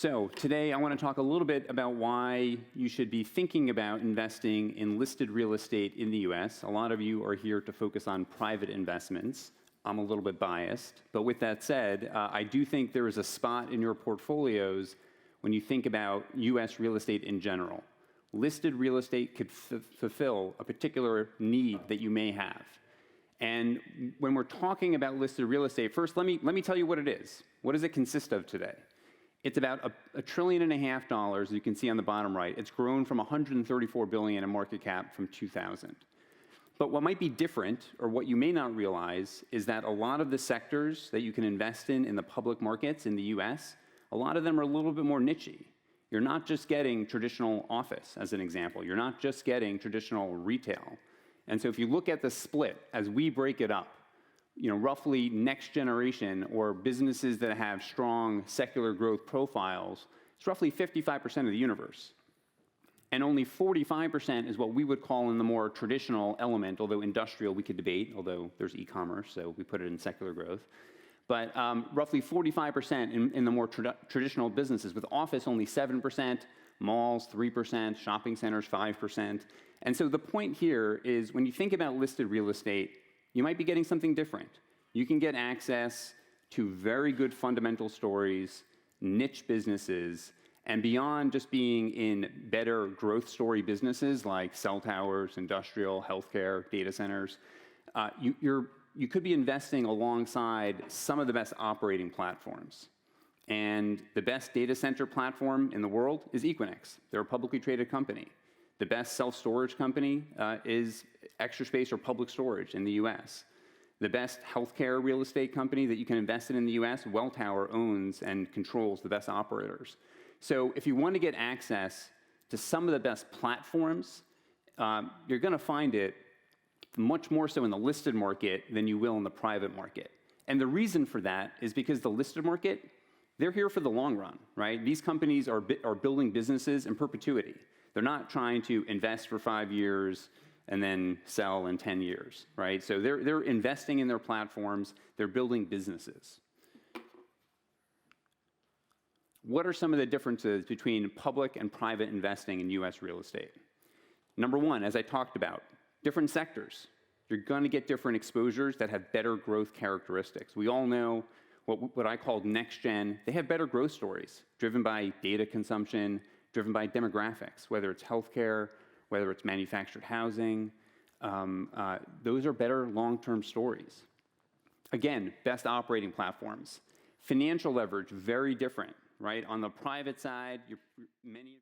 So today I want to talk a little bit about why you should be thinking about investing in listed real estate in the US. A lot of you are here to focus on private investments. I'm a little bit biased, but with that said, I do think there is a spot in your portfolios when you think about US real estate in general. Listed real estate could fulfill a particular need that you may have. And when we're talking about listed real estate, first let me tell you what it is. What does it consist of today? It's about $1.5 trillion, as you can see on the bottom right. It's grown from $134 billion in market cap from 2000. But what might be different, or what you may not realize, is that a lot of the sectors that you can invest in the public markets in the US, a lot of them are a little bit more niche-y. You're not just getting traditional office, as an example. You're not just getting traditional retail. And so if you look at the split, as we break it up, roughly next generation or businesses that have strong secular growth profiles, it's roughly 55% of the universe. And only 45% is what we would call in the more traditional element, although industrial we could debate, although there's e-commerce, so we put it in secular growth. But roughly 45% in the more traditional businesses, with office only 7%, malls 3%, shopping centers 5%. And so the point here is when you think about listed real estate, you might be getting something different. You can get access to very good fundamental stories, niche businesses, and beyond just being in better growth story businesses like cell towers, industrial, healthcare, data centers, you could be investing alongside some of the best operating platforms. And the best data center platform in the world is Equinix. They're a publicly traded company. The best self-storage company is Extra Space or Public Storage in the US. The best healthcare real estate company that you can invest in the US, Welltower owns and controls the best operators. So if you want to get access to some of the best platforms, you're going to find it much more so in the listed market than you will in the private market. And the reason for that is because the listed market, they're here for the long run, right? These companies are building businesses in perpetuity. They're not trying to invest for 5 years and then sell in 10 years, right? So they're investing in their platforms. They're building businesses. What are some of the differences between public and private investing in US real estate? Number one, as I talked about, different sectors. You're going to get different exposures that have better growth characteristics. We all know what I call next gen. They have better growth stories driven by data consumption, driven by demographics, whether it's healthcare, whether it's manufactured housing. Those are better long-term stories. Again, best operating platforms. Financial leverage, very different, right? On the private side, many